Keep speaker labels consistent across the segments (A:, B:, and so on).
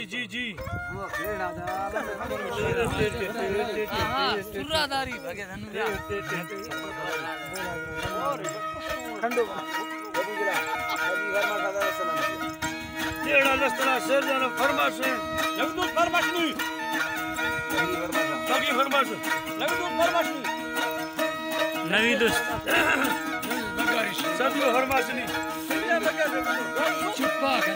A: जी जी
B: वो खेड़ा जा
C: सुरादारी भगे धनुरा
B: ठंडो अभी गिरा अभी घर में खादा सलाम
A: तेरा लस्तरा शेर जाना फरमाश है
D: लगदू फरमाश नहीं
A: बाकी फरमाश
D: लगदू फरमाश नहीं
C: नवी दोस्त
A: बगारिश सदियों फरमाश नहीं
C: चुप्पा कर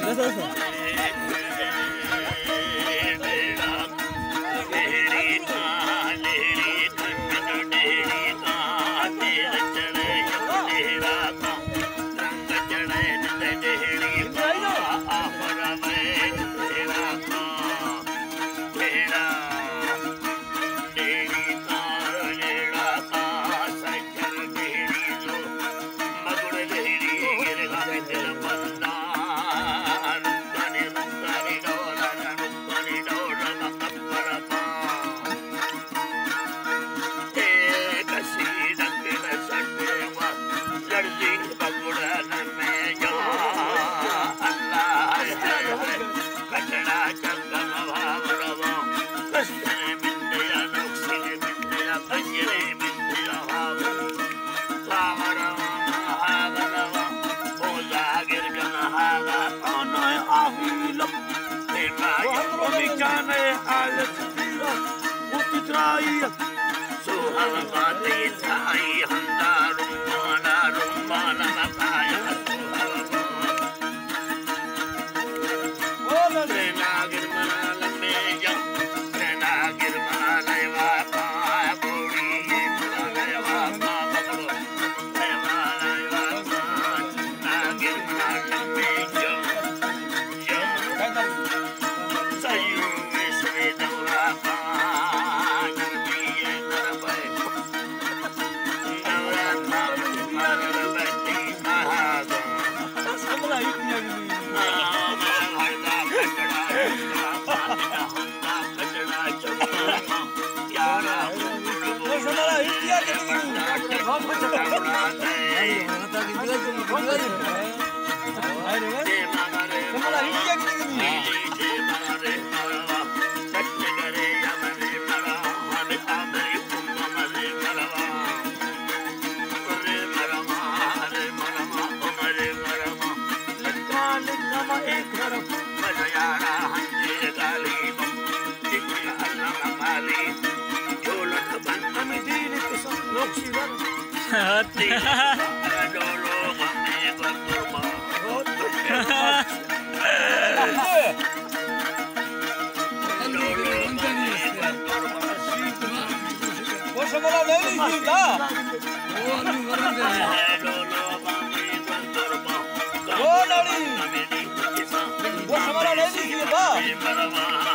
D: वो हमारा नहीं